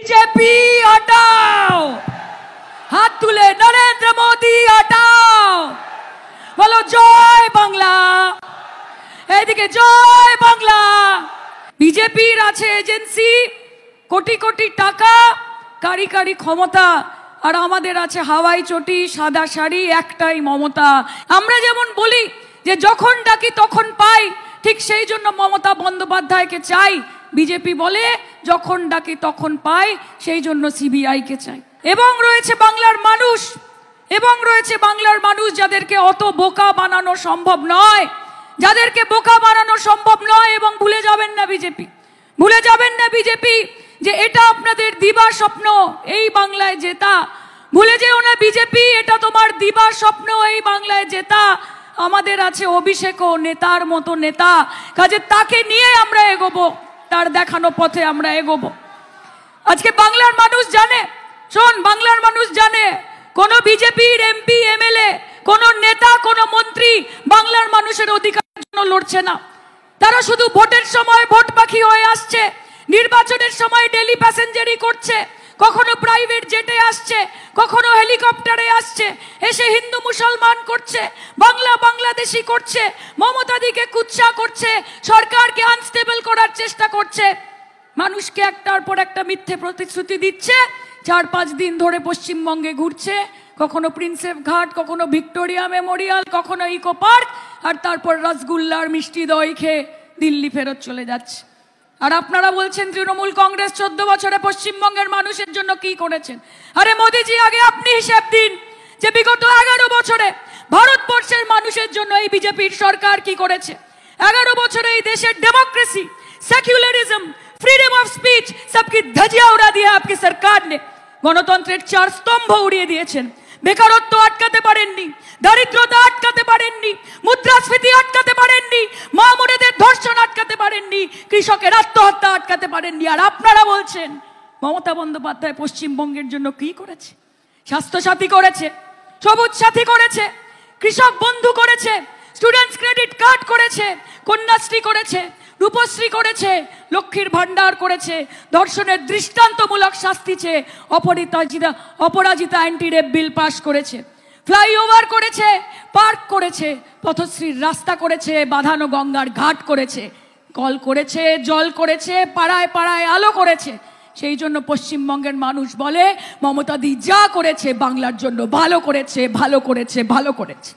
BJP हटाओ, हाथ तुले नरेंद्र मोदी हटाओ, बोलो जय बांगला, এদিকে জয় বাংলা। বিজেপির আছে এজেন্সি, কোটি কোটি টাকা, কারি কারি ক্ষমতা, আর আমাদের আছে হাওয়াই চটি, সাদা শাড়ি, একটাই মমতা। আমরা যেমন বলি যে যখন ডাকি তখন পাই, ঠিক সেই জন্য মমতা বন্দ্যোপাধ্যায়কে চাই। বিজেপি বলে যখন ডাকি তখন পাই, সেই জন্য সিবিআই কে চাই। এবং রয়েছে বাংলার মানুষ, এবং রয়েছে বাংলার মানুষ যাদেরকে অত বোকা বানানো সম্ভব নয়, যাদেরকে বোকা বানানো সম্ভব নয়। এবং ভুলে যাবেন না বিজেপি, ভুলে যাবেন না বিজেপি যে এটা আপনাদের দিবা স্বপ্ন, এই বাংলায় জেতা। ভুলে যেও না বিজেপি, এটা তোমার দিবা স্বপ্ন, এই বাংলায় জেতা। আমাদের আছে অভিষেকও নেতার মতো নেতা, কাজে তাকে নিয়ে আমরা এগোবো, তার দেখানো পথে আমরা এগোবো। আজকে বাংলার মানুষ জানে, শোন, বাংলার মানুষ জানে কোন বিজেপির এমপি এমএলএ, কোন নেতা, কোন মন্ত্রী বাংলার মানুষের অধিকারের জন্য লড়ছে না। তারা শুধু ভোটের সময় ভোট পাখি হয়ে আসছে, নির্বাচনের সময় ডেলি প্যাসেঞ্জারি করছে, কখনো প্রাইভেট জেটে আসছে, কখনো হেলিকপ্টারে আসছে, এসে হিন্দু মুসলমান করছে, বাংলা বাংলাদেশি করছে, মমতাদিকে কুৎসা করছে, সরকারকে আনস্টেবল করার চেষ্টা করছে, মানুষকে একটার পর একটা মিথ্যে প্রতিশ্রুতি দিচ্ছে। 4-5 দিন ধরে পশ্চিমবঙ্গে ঘুরছে, কখনো প্রিন্সেপ ঘাট, কখনো ভিক্টোরিয়া মেমোরিয়াল, কখনো ইকো পার্ক, আর তারপর রসগুল্লার মিষ্টি দই খেয়ে দিল্লি ফেরত চলে যাচ্ছে। আর আপনারা বলছেন তৃণমূল কংগ্রেস 14 বছরে পশ্চিমবঙ্গের মানুষের জন্য কি করেছেন। আরে মোদিজি, আগে আপনি হিসেব দিন যে বিগত 11 বছরে ভারতবর্ষের মানুষের জন্য এই বিজেপির সরকার কি করেছে। 11 বছরে এই দেশের democracy, secularism, freedom of speech सबकी धजिया उड़ा दिया आपकी सरकार ने। গণতন্ত্রের 4 স্তম্ভ উড়িয়ে দিয়েছেন। বেকারত্ব আটকাতে পারেননি, দারিদ্রতা আটকাতে পারেননি, মুদ্রাস্ফীতি আটকাতে পারেননি, মা বোনেদের ধর্ষণ আটকাতে পারেননি, কৃষকের আত্মহত্যা আটকাতে পারেননি। আর আপনারা বলছেন মমতা বন্দ্যোপাধ্যায় পশ্চিমবঙ্গের জন্য কি করেছে। স্বাস্থ্য সাথী করেছে, সবুজ সাথী করেছে, কৃষক বন্ধু করেছে, স্টুডেন্টস ক্রেডিট কার্ড করেছে, কন্যাশ্রী করেছে, রূপশ্রী করেছে, লক্ষ্মীর ভান্ডার করেছে, ধর্ষণের দৃষ্টান্তমূলক শাস্তি চেয়ে অপরাজিতা অ্যান্টি রেপ বিল পাশ করেছে, ফ্লাইওভার করেছে, পার্ক করেছে, পথশ্রীর রাস্তা করেছে, বাঁধানো গঙ্গার ঘাট করেছে, কল করেছে, জল করেছে, পাড়ায় পাড়ায় আলো করেছে। সেই জন্য পশ্চিমবঙ্গের মানুষ বলে মমতাদি যা করেছে বাংলার জন্য ভালো করেছে, ভালো করেছে, ভালো করেছে।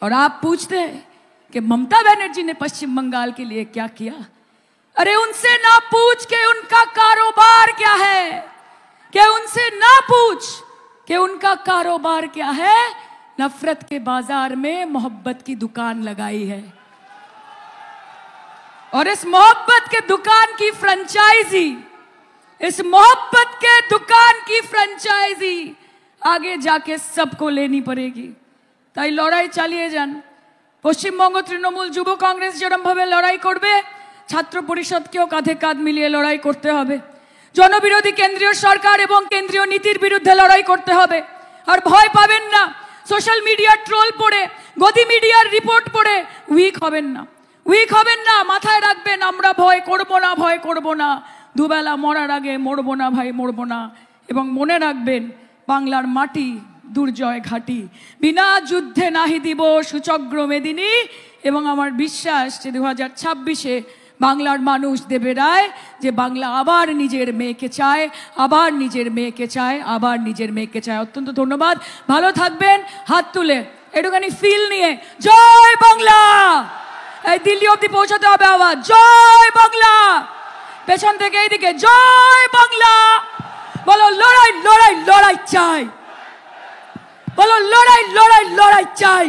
और आप पूछते हैं कि ममता बनर्जी ने पश्चिम बंगाल के लिए क्या किया। अरे उनसे ना पूछ के उनका कारोबार क्या है, क्या उनसे ना पूछ कि उनका कारोबार क्या है। नफरत के बाजार में मोहब्बत की दुकान लगाई है, और इस मोहब्बत के दुकान की फ्रेंचाइजी, इस मोहब्बत के दुकान की फ्रेंचाइजी आगे जाके सबको लेनी पड़ेगी। তাই লড়াই চালিয়ে যান। পশ্চিমবঙ্গ তৃণমূল যুব কংগ্রেস যেরকম ভাবে লড়াই করবে, ছাত্র পরিষদকেও কাঁধে কাঁধ মিলিয়ে লড়াই করতে হবে। জনবিরোধী কেন্দ্রীয় সরকার এবং কেন্দ্রীয় নীতির বিরুদ্ধে লড়াই করতে হবে। আর ভয় পাবেন না, সোশ্যাল মিডিয়ার ট্রোল পড়ে, গদি মিডিয়ার রিপোর্ট পড়ে উইক হবেন না, উইক হবেন না। মাথায় রাখবেন, আমরা ভয় করব না, ভয় করব না, দুবেলা মরার আগে মরব না ভাই, মরব না। এবং মনে রাখবেন, বাংলার মাটি দুর্জয় ঘাটি, বিনা যুদ্ধে নাহি দিব সুচগ্র মেদিনী। এবং আমার বিশ্বাস যে 2026-এ বাংলার মানুষ দেবে রায়, যে বাংলা আবার নিজের মেয়েকে চায়, আবার নিজের মেয়েকে চায়, আবার নিজের মেয়েকে চায়। অত্যন্ত ধন্যবাদ, ভালো থাকবেন। হাত তুলে একটুখানি ফিল নিয়ে জয় বাংলা, এই দিল্লি অব্দি পৌঁছাতে হবে আবার, জয় বাংলা। পেছন থেকে এইদিকে জয় বাংলা, বলো লড়াই লড়াই লড়াই চাই, বলো লড়াই লড়াই লড়াই চাই।